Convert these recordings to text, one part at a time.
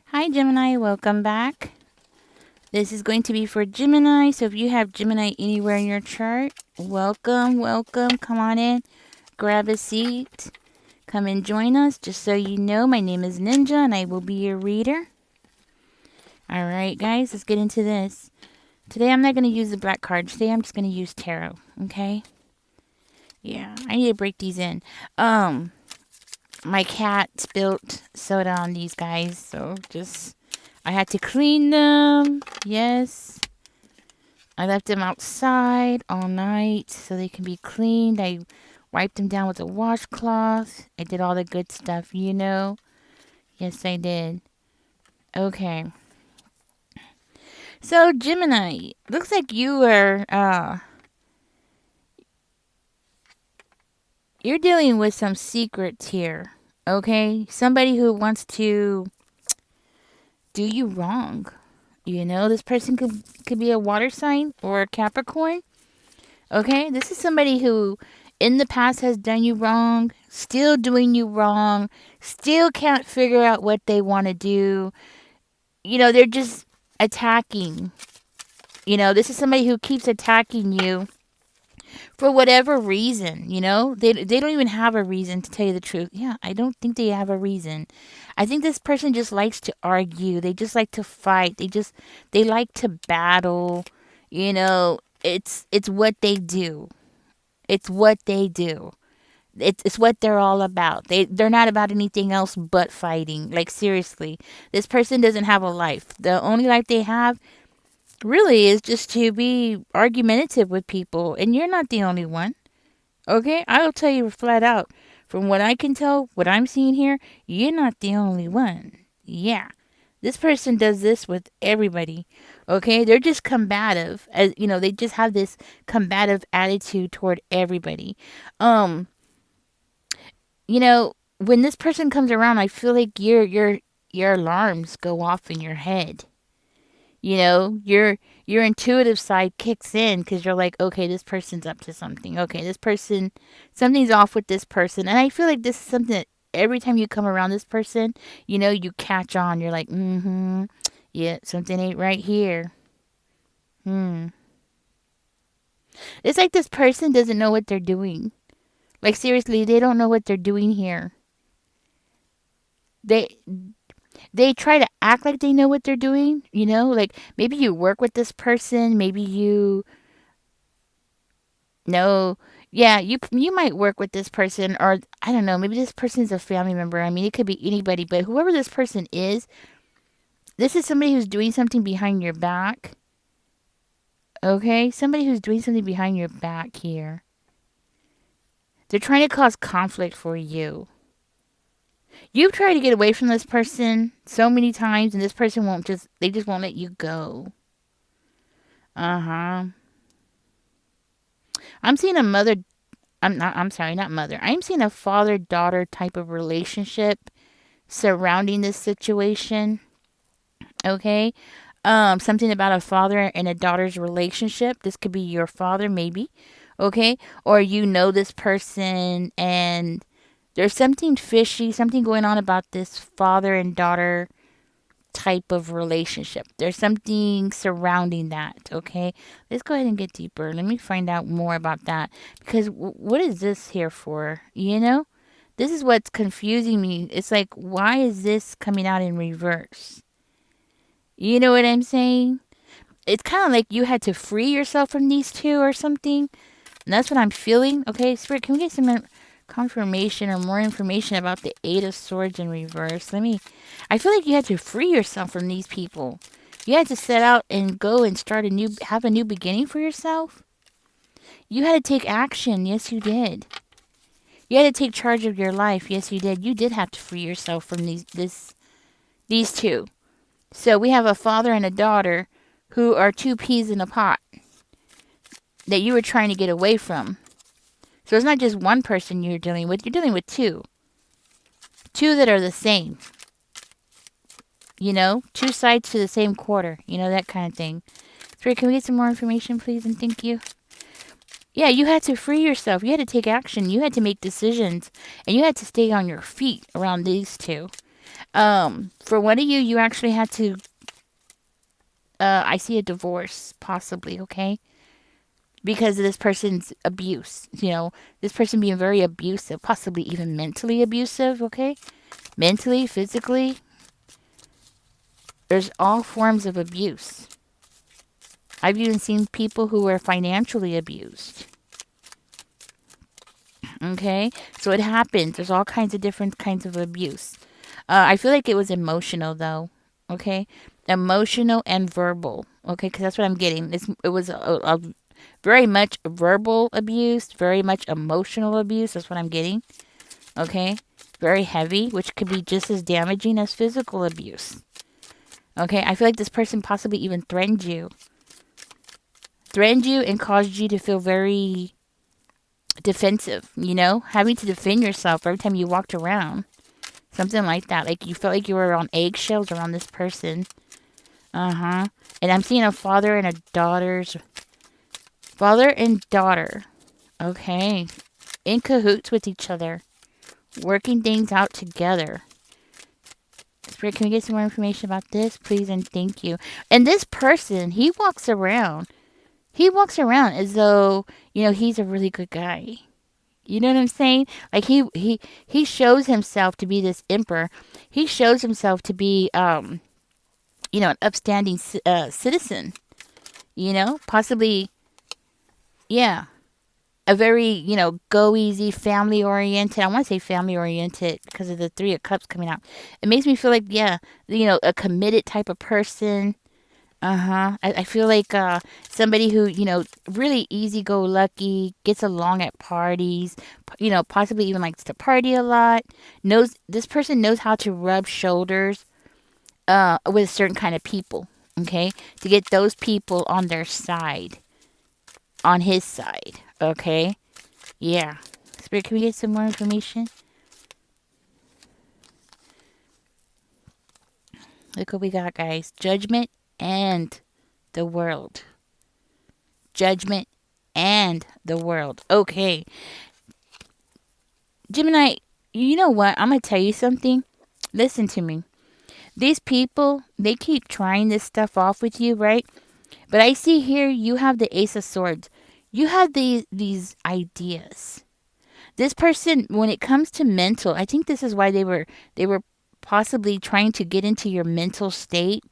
Hi Gemini, welcome back. This is going to be for Gemini, so if you have Gemini anywhere in your chart, welcome, welcome. Come on in, grab a seat, come and join us. Just so you know, my name is Ninja and I will be your reader. Alright guys, let's get into this. Today I'm not going to use the black cards. Today I'm just going to use tarot, okay? Yeah, I need to break these in. My cat spilled soda on these guys, so I had to clean them. Yes. I left them outside all night so they can be cleaned. I wiped them down with a washcloth. I did all the good stuff, you know. Yes, I did. Okay. So, Gemini, looks like you're dealing with some secrets here. Okay? Somebody who wants to do you wrong. You know, this person could be a water sign or a Capricorn. Okay? This is somebody who in the past has done you wrong, still doing you wrong, still can't figure out what they want to do. You know, they're just attacking. You know, this is somebody who keeps attacking you for whatever reason, you know? They don't even have a reason, to tell you the truth. Yeah, I don't think they have a reason. I think this person just likes to argue. They just like to fight. They like to battle. You know, it's what they do. It's what they do. It's what they're all about. They're not about anything else but fighting. Like seriously, this person doesn't have a life. The only life they have really is just to be argumentative with people, and you're not the only one. Okay, I'll tell you flat out. From what I can tell, what I'm seeing here, you're not the only one. Yeah. This person does this with everybody. Okay? They're just combative. As you know, they just have this combative attitude toward everybody. Um, you know, when this person comes around, I feel like your alarms go off in your head. You know, your intuitive side kicks in because you're like, okay, this person's up to something. Okay, this person, something's off with this person. And I feel like this is something that every time you come around this person, you know, you catch on. You're like, yeah, something ain't right here. Hmm. It's like this person doesn't know what they're doing. Like seriously, they don't know what they're doing here. They they try to act like they know what they're doing, you know? Like maybe you work with this person, maybe you know, yeah, you might work with this person, or I don't know, maybe this person is a family member. I mean, it could be anybody, but whoever this person is, this is somebody who's doing something behind your back. Okay? Somebody who's doing something behind your back here. They're trying to cause conflict for you. You've tried to get away from this person so many times, and this person they just won't let you go. Uh-huh. I'm seeing a mother, I'm sorry, not mother. I'm seeing a father-daughter type of relationship surrounding this situation. Okay? Something about a father and a daughter's relationship. This could be your father, maybe. Okay? Or you know this person and there's something fishy, something going on about this father and daughter type of relationship. There's something surrounding that, okay? Let's go ahead and get deeper. Let me find out more about that. Because what is this here for? You know? This is what's confusing me. It's like, why is this coming out in reverse? You know what I'm saying? It's kind of like you had to free yourself from these two or something. And that's what I'm feeling. Okay, Spirit, can we get some confirmation or more information about the Eight of Swords in reverse? I feel like you had to free yourself from these people. You had to set out and go and have a new beginning for yourself. You had to take action. Yes, you did. You had to take charge of your life. Yes, you did. You did have to free yourself from these two. So we have a father and a daughter who are two peas in a pot that you were trying to get away from. So it's not just one person you're dealing with two. Two that are the same. You know, two sides to the same quarter. You know, that kind of thing. Three, can we get some more information, please? And thank you. Yeah, you had to free yourself. You had to take action. You had to make decisions. And you had to stay on your feet around these two. For one of you, you actually had to, I see a divorce, possibly, okay? Because of this person's abuse. This person being very abusive, possibly even mentally abusive, okay? Mentally, physically, there's all forms of abuse. I've even seen people who were financially abused. Okay? So it happens. There's all kinds of different kinds of abuse. I feel like it was emotional, though. Okay? Emotional and verbal. Okay? Because that's what I'm getting. It was a very much verbal abuse, very much emotional abuse. That's what I'm getting. Okay? Very heavy, which could be just as damaging as physical abuse. Okay? I feel like this person possibly even threatened you. Threatened you and caused you to feel very defensive, having to defend yourself every time you walked around. Something like that. Like you felt like you were on eggshells around this person. Uh-huh. And I'm seeing a father and a daughter's father and daughter. Okay. In cahoots with each other. Working things out together. Spirit, can we get some more information about this, please? And thank you. And this person, he walks around as though, he's a really good guy. You know what I'm saying? Like he shows himself to be this emperor. He shows himself to be an upstanding citizen. Possibly, yeah, a very go easy, family oriented. I want to say family oriented because of the Three of Cups coming out. It makes me feel like a committed type of person. Uh-huh. I feel like somebody who, really easy go lucky, gets along at parties, possibly even likes to party a lot. This person knows how to rub shoulders with certain kind of people, okay? To get those people on their side, on his side, okay? Yeah. Spirit, can we get some more information? Look what we got, guys. Judgment and the world. Judgment and the world. Okay. Gemini, you know what? I'm going to tell you something. Listen to me. These people, they keep trying this stuff off with you, right? But I see here you have the Ace of Swords. You have these ideas. This person, when it comes to mental, I think this is why they were possibly trying to get into your mental state,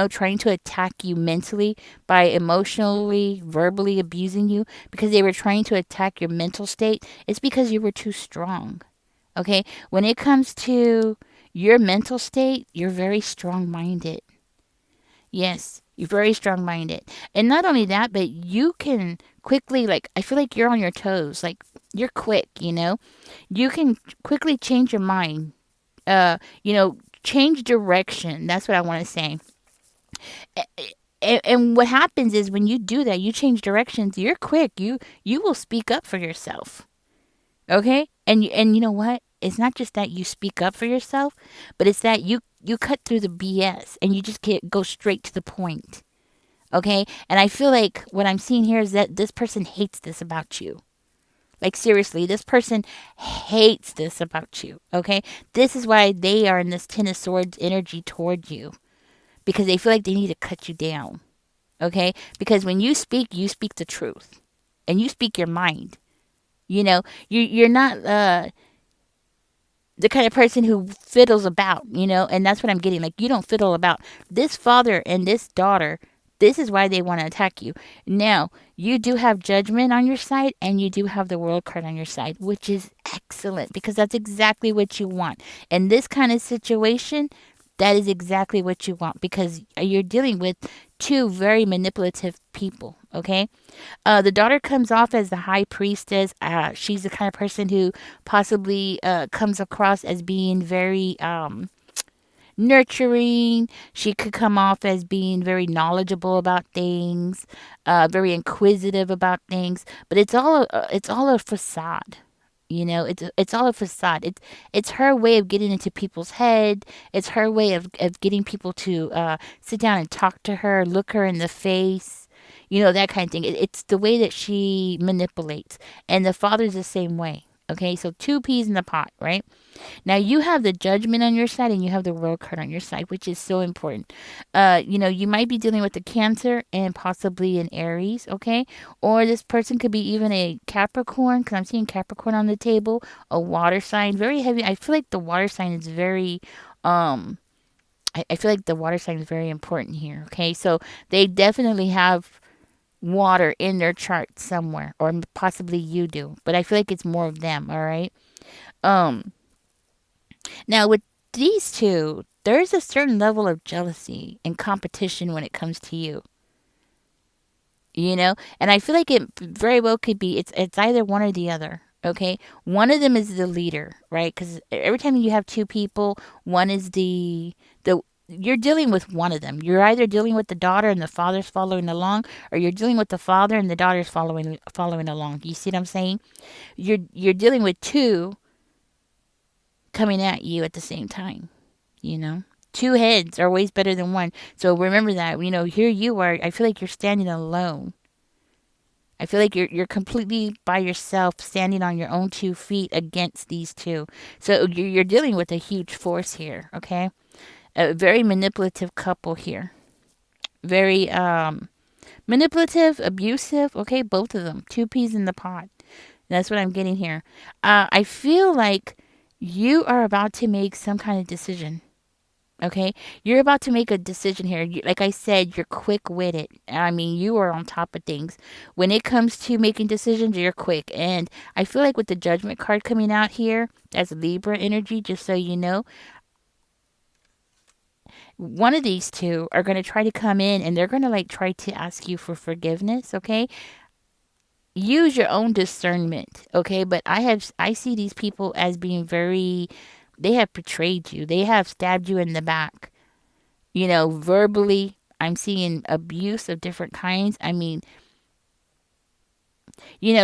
trying to attack you mentally by emotionally, verbally abusing you because they were trying to attack your mental state. It's because you were too strong. Okay? When it comes to your mental state, you're very strong minded. Yes, you're very strong minded. And not only that, but you can quickly, like, I feel like you're on your toes. Like, you're quick, You can quickly change your mind. Uh, you know, change direction. That's what I want to say. And what happens is when you do that, you change directions. You're quick. You will speak up for yourself. Okay? And you know what? It's not just that you speak up for yourself, but it's that you cut through the BS and you just go straight to the point. Okay? And I feel like what I'm seeing here is that this person hates this about you. Like, seriously, this person hates this about you. Okay? This is why they are in this Ten of Swords energy toward you. Because they feel like they need to cut you down. Okay? Because when you speak the truth. And you speak your mind. You're not the kind of person who fiddles about, and that's what I'm getting. Like, you don't fiddle about. This father and this daughter, this is why they want to attack you. Now, you do have Judgment on your side, and you do have the World card on your side, which is excellent because that's exactly what you want. In this kind of situation, that is exactly what you want because you're dealing with two very manipulative people, okay? The daughter comes off as the high priestess. She's the kind of person who possibly comes across as being very nurturing. She could come off as being very knowledgeable about things, very inquisitive about things. But it's all a facade. It's all a facade. It's her way of getting into people's head. It's her way of getting people to sit down and talk to her, look her in the face, that kind of thing. It's the way that she manipulates. And the father's the same way. Okay, so two peas in the pot, right? Now you have the judgment on your side and you have the world card on your side, which is so important. You might be dealing with a Cancer and possibly an Aries, okay? Or this person could be even a Capricorn, because I'm seeing Capricorn on the table, a water sign, very heavy. I feel like the water sign is very, um, I feel like the water sign is very important here, okay? So they definitely have water in their chart somewhere, or possibly you do, but I feel like it's more of them, all right? Um, Now, with these two, there's a certain level of jealousy and competition when it comes to you. And I feel like it very well could be it's either one or the other. Okay, one of them is the leader, right? Because every time you have two people, one is the you're dealing with one of them. You're either dealing with the daughter and the father's following along, or you're dealing with the father and the daughter's following along. You see what I'm saying? You're dealing with two coming at you at the same time. you know Two heads are always better than one, so remember that. Here you are, I feel like you're standing alone. I feel like you're completely by yourself, standing on your own 2 feet against these two. So you're dealing with a huge force here. Okay, a very manipulative couple here. Very manipulative, abusive. Okay, both of them, two peas in the pot. That's what I'm getting here. I feel like you are about to make some kind of decision. Okay, you're about to make a decision here. Like I said, you're quick witted. I mean, you are on top of things. When it comes to making decisions, you're quick. And I feel like with the judgment card coming out here, that's Libra energy, just so you know, one of these two are going to try to come in and they're going to like try to ask you for forgiveness. Okay, use your own discernment. Okay, but I see these people as being very, they have betrayed you, they have stabbed you in the back, verbally. I'm seeing abuse of different kinds. I mean,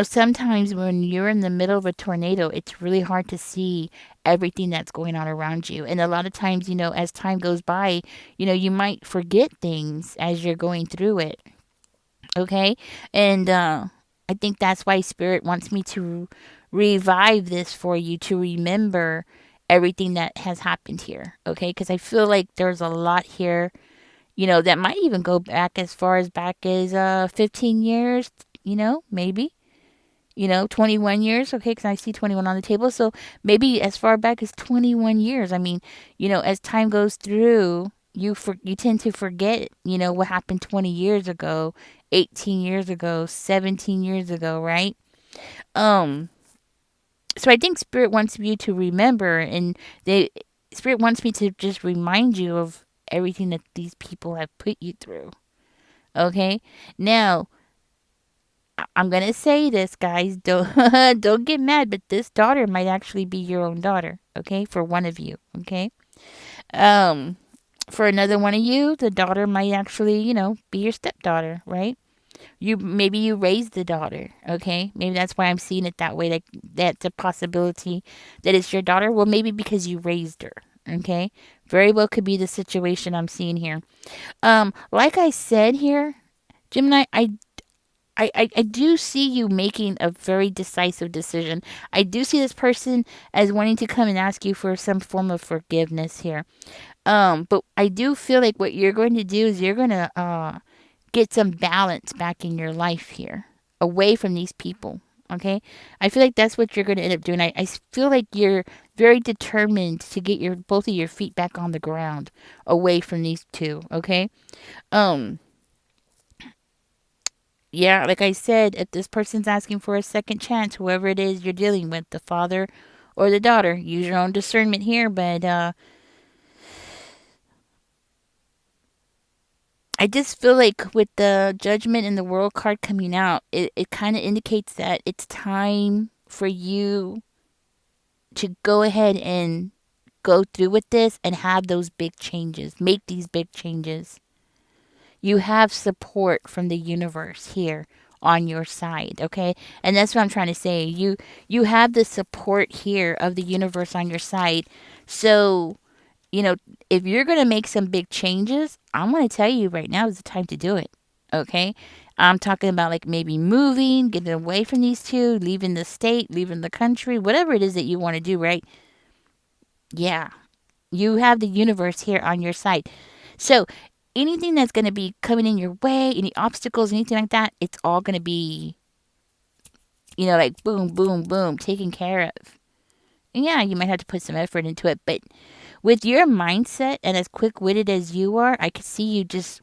sometimes when you're in the middle of a tornado, it's really hard to see everything that's going on around you. And a lot of times, as time goes by, you might forget things as you're going through it. Okay. And I think that's why Spirit wants me to revive this for you, to remember everything that has happened here. Okay. Because I feel like there's a lot here, that might even go back as 15 years, maybe. 21 years, okay, because I see 21 on the table. So maybe as far back as 21 years. I mean, as time goes through, you tend to forget, what happened 20 years ago, 18 years ago, 17 years ago, right? Um, so I think Spirit wants you to remember, and they Spirit wants me to just remind you of everything that these people have put you through. Okay? Now, I'm gonna say this, guys. Don't don't get mad, but this daughter might actually be your own daughter. Okay, for one of you. Okay, um, for another one of you, the daughter might actually, be your stepdaughter, right? Maybe you raised the daughter. Okay, maybe that's why I'm seeing it that way. Like that's a possibility that it's your daughter. Well, maybe because you raised her. Okay, very well could be the situation I'm seeing here. Like I said here, Gemini, I do see you making a very decisive decision. I do see this person as wanting to come and ask you for some form of forgiveness here. But I do feel like what you're going to do is you're going to get some balance back in your life here, away from these people. Okay, I feel like that's what you're going to end up doing. I feel like you're very determined to get your both of your feet back on the ground, away from these two. Okay, um, yeah, like I said, if this person's asking for a second chance, whoever it is you're dealing with, the father or the daughter, use your own discernment here. But I just feel like with the judgment and the world card coming out, it kind of indicates that it's time for you to go ahead and go through with this and have those big changes, make these big changes. You have support from the universe here on your side, okay? And that's what I'm trying to say. You have the support here of the universe on your side. So, you know, if you're going to make some big changes, I'm going to tell you right now is the time to do it. Okay. I'm talking about like maybe moving, getting away from these two, leaving the state, leaving the country, whatever it is that you want to do, right? Yeah. You have the universe here on your side. So anything that's going to be coming in your way, any obstacles, anything like that, it's all going to be, like boom, boom, boom, taken care of. And yeah, you might have to put some effort into it, but with your mindset and as quick witted as you are, I could see you just,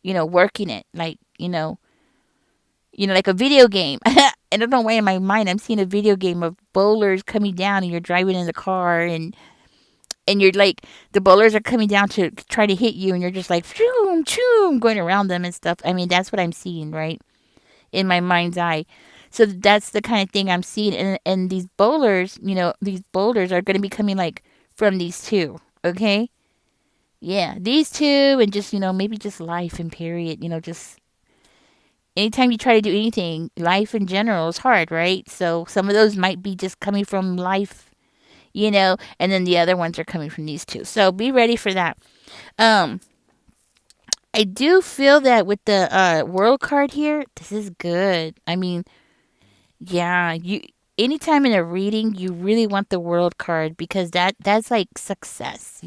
working it like, like a video game. I don't know why in my mind I'm seeing a video game of bowlers coming down and you're driving in the car and you're like the bowlers are coming down to try to hit you and you're just like choom choom going around them and stuff. I mean, that's what I'm seeing, right? In my mind's eye. So that's the kind of thing I'm seeing and these bowlers, these boulders are going to be coming like from these two, okay? Yeah, these two and just, maybe just life and period, just anytime you try to do anything, life in general is hard, right? So some of those might be just coming from life, and then the other ones are coming from these two. So be ready for that. Um, I do feel that with the world card here, this is good. I mean, yeah, you anytime in a reading, you really want the world card because that's like success.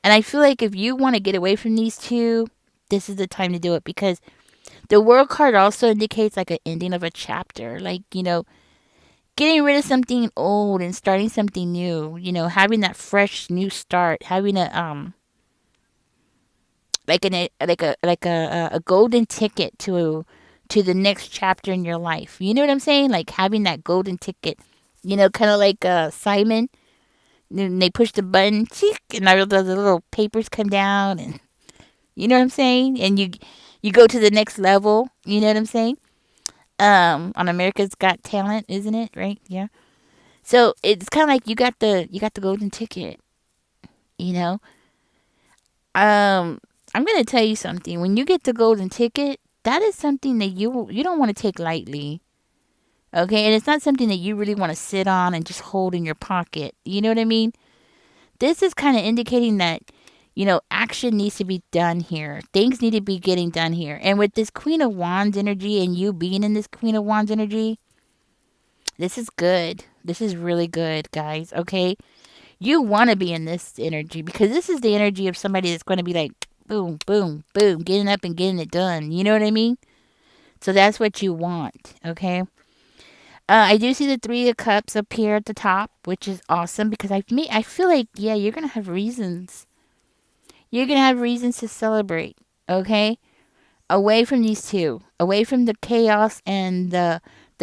And I feel like if you want to get away from these two, this is the time to do it because the world card also indicates like an ending of a chapter, like, getting rid of something old and starting something new, having that fresh new start, having a golden ticket to the next chapter in your life. You know what I'm saying? Like having that golden ticket, kind of like Simon. And they push the button, cheek, and all the little papers come down, and you know what I'm saying. And you go to the next level. You know what I'm saying? On America's Got Talent, isn't it? Right? Yeah. So it's kind of like you got the golden ticket. You know. I'm gonna tell you something. When you get the golden ticket, that is something that you don't want to take lightly. Okay, and it's not something that you really want to sit on and just hold in your pocket. You know what I mean? This is kind of indicating that action needs to be done here. Things need to be getting done here. And with this Queen of Wands energy and you being in this Queen of Wands energy, this is good. This is really good, guys. Okay, you want to be in this energy because this is the energy of somebody that's going to be like boom, boom, boom, getting up and getting it done. You know what I mean? So that's what you want. Okay. I do see the Three of Cups up here at the top, which is awesome because I feel like yeah, you're gonna have reasons. You're gonna have reasons to celebrate. Okay, away from these two, away from the chaos and the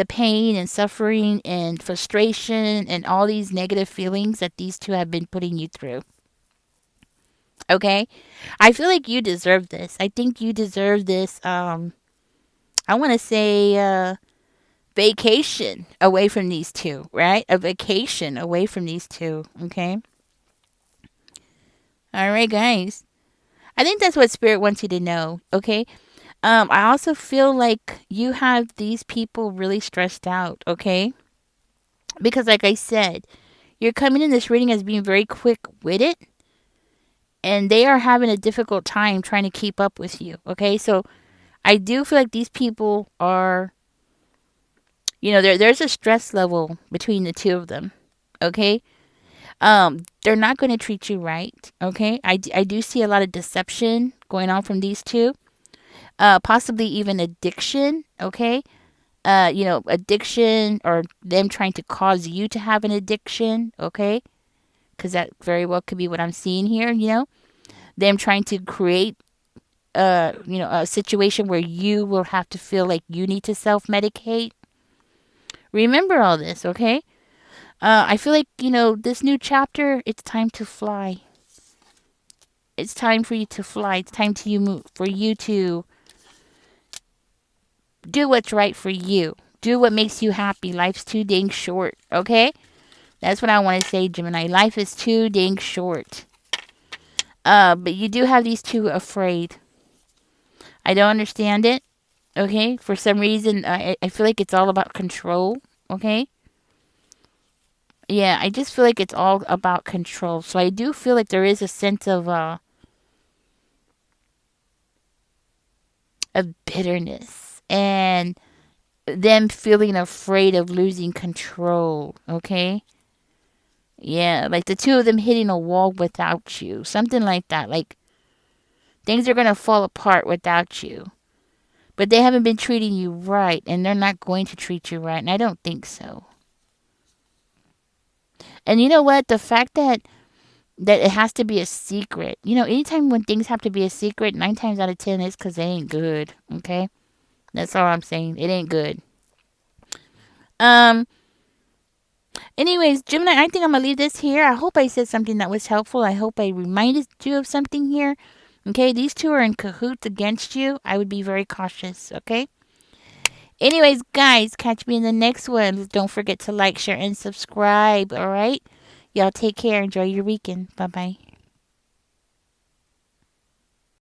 pain and suffering and frustration and all these negative feelings that these two have been putting you through. Okay, I feel like you deserve this. I think you deserve this. I want to say vacation away from these two, right? A vacation away from these two. Okay. All right, guys. I think that's what spirit wants you to know. Okay. I also feel like you have these people really stressed out. Okay. Because, like I said, you're coming in this reading as being very quick witted, and they are having a difficult time trying to keep up with you. Okay. So I do feel like these people are, there's a stress level between the two of them. Okay. They're not going to treat you right. Okay. I do see a lot of deception going on from these two. Possibly even addiction. Okay. Addiction or them trying to cause you to have an addiction. Okay. Because that very well could be what I'm seeing here. Them trying to create a situation where you will have to feel like you need to self-medicate. Remember all this, okay? I feel like, this new chapter, it's time to fly. It's time for you to fly. It's time to for you to do what's right for you. Do what makes you happy. Life's too dang short, okay? That's what I want to say, Gemini. Life is too dang short. But you do have these two afraid. I don't understand it, okay? For some reason, I feel like it's all about control, okay? Yeah, I just feel like it's all about control. So I do feel like there is a sense of of bitterness and them feeling afraid of losing control, okay? Yeah, like the two of them hitting a wall without you. Something like that. Like things are going to fall apart without you. But they haven't been treating you right, and they're not going to treat you right, and I don't think so. And you know what? The fact that it has to be a secret. You know, anytime when things have to be a secret, 9 times out of 10 is because they ain't good. Okay? That's all I'm saying. It ain't good. Um, Anyways, Gemini, I think I'm gonna leave this here. I hope I said something that was helpful. I hope I reminded you of something here. Okay, these two are in cahoots against you. I would be very cautious, okay? Anyways, guys, catch me in the next one. Don't forget to like, share, and subscribe, alright? Y'all take care. Enjoy your weekend. Bye bye.